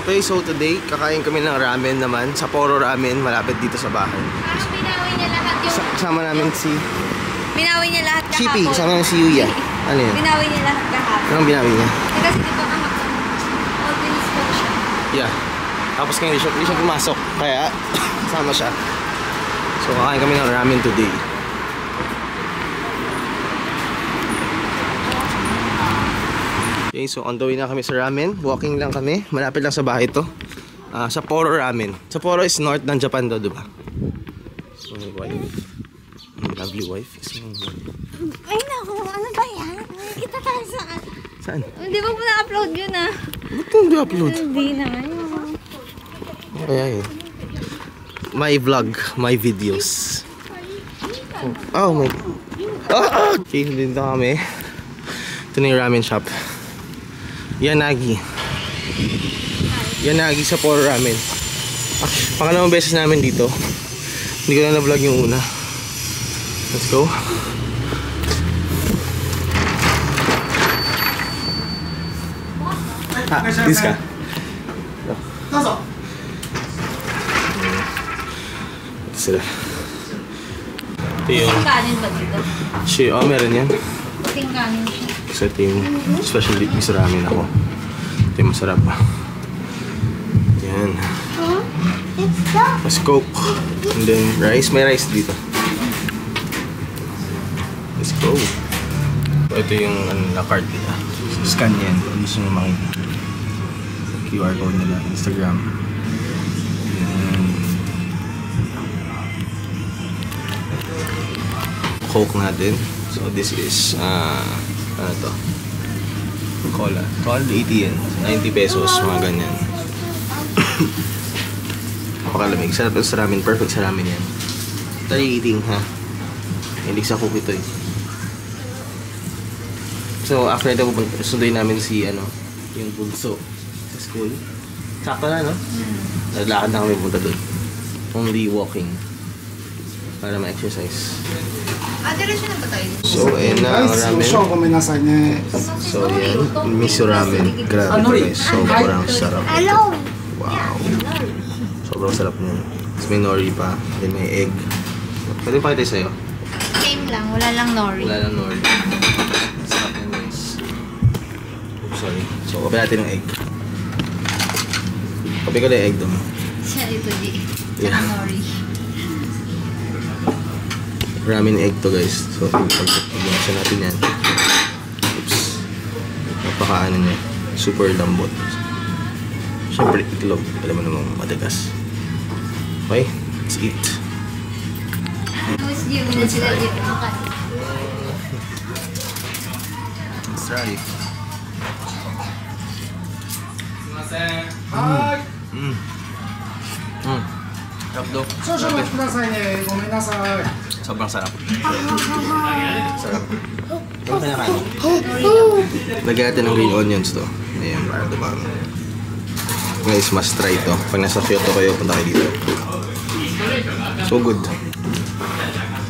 Okay, so today, kakain kami ng ramen naman. Sapporo Ramen, malapit dito sa bahay. Parang binawi niya lahat yung... Kasama namin si... Binawi niya lahat kahapon. Chippy, kasama namin si Yuya. Ano yun? Binawi niya lahat kahapon. Anong binawi niya? Kasi di ba kahapon, all things po siya. Yeah. Tapos ngayon, hindi siya pumasok. Kaya, kasama siya. So, kakain kami ng ramen today. Okay, so on the way na kami sa ramen. Walking lang kami. Malapit lang sa bahay ito. Sapporo Ramen. Sapporo is north ng Japan daw, diba? So, my wife. Lovely wife. Ay naku, ano ba yan? Kita tayo saan? Saan? Hindi ba na-upload yun ah? Ba't kung di-upload? Hindi naman. Kaya eh. My vlog, my videos. Oh my... Okay, dito kami. Ito na yung ramen shop. Yanagi. Yanagi Sapporo Ramen. Pangalawang beses namin dito. Hindi ko na na-vlog yung una. Let's go. This ka. Ito sila. Ito yung... Kanin ba dito? Meron yan. Puting kanin siya. So ito yung special miso ramen ako. Ito yung masarap. Yan. Mas coke. And then rice. May rice dito. Let's go. Ito yung card nila. Scan yan. Hindi siya makita. QR code nila. Instagram. Coke natin. So this is ano to? Cola. 12.80 yan. 90 pesos. Mga ganyan. Napakalamig. Sarap sa ramen. Perfect sa ramen yan. Try eating ha. Hindi sa cook ito eh. So after ito, sunduin namin si yung bunso sa school. Sakto na, no? Nalakad na kami punta doon. Only walking. Para ma-exercise. Diretso na ba tayo? So, ayan na ang ramen. So, yan. Miso ramen. Grabe guys. Sobrang sarap ito. Wow. Sobrang sarap niyan. Tapos may nori pa. Then may egg. Pwede pa tayo sa'yo? Same lang. Wala lang nori. Wala lang nori. Sarap yan guys. Oops, sorry. So, kape natin ng egg. Kape ko na yung egg doon. Siya ito, G. Yeah. Nori. Ramen egg to guys. So, pag-asa natin yan. Oops. Napaka-ano niya. Super lambot. Siyempre, itlog. Alam mo namang matigas. Okay, let's eat. Let's try. Let's try. Sarap do. Sobrang sarap. Sarap. Ano kinakain? Lagyan natin ng green onions to. Ayan, para dumami. Guys, must try ito. Pag nasa Kyoto kayo, punta kayo dito. So good.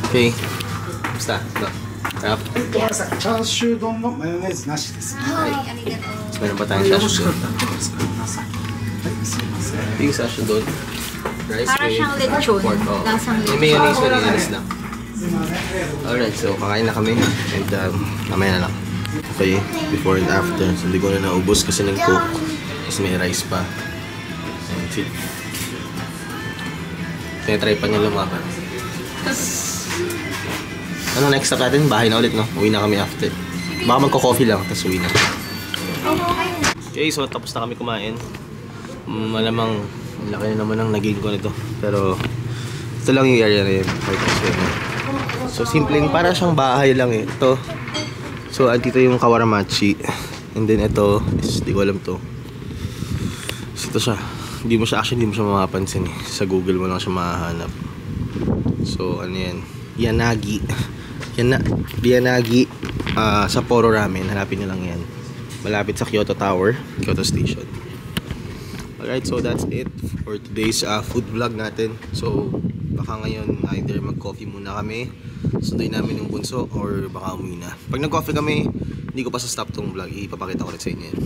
Okay. Basta. Ito. Sarap. Chashu don no mayonnaise nashi desu. Mas meron pa tayong chashu don. Ito yung chashu don. Rice Para siyang lechon. Lasang lechon. May mayonnaise na nilalis na. Alright, so kakain na kami. And mamaya na lang. Okay, before and after. So hindi ko na naubos kasi nag-cook. Kasi may rice pa. And chill. Tinatry pa niya lumaban. Ano next step natin? Bahay na ulit, no? Uwi na kami after. Baka magko-coffee lang, tapos uwi na. Okay, so tapos na kami kumain. Malamang laki na naman ang naging ko nito. Pero ito lang yung area na yun. So simpleng, para siyang bahay lang eh. Ito. So andito yung kawaramachi. And then ito is, di ko alam to. So ito siya. Hindi mo siya mapapansin eh. Sa Google mo lang siya mahahanap. So ano yan? Yanagi. Yanagi Sapporo Ramen. Hanapin nyo lang yan. Malapit sa Kyoto Tower, Kyoto Station. Alright, so that's it for today's food vlog natin. So baka ngayon either mag-coffee muna kami, sunduin namin yung bunso, or baka umuwi na. Pag nag-coffee kami, hindi ko pa sa stop tong vlog, ipapakita ko ulit sa inyo yan.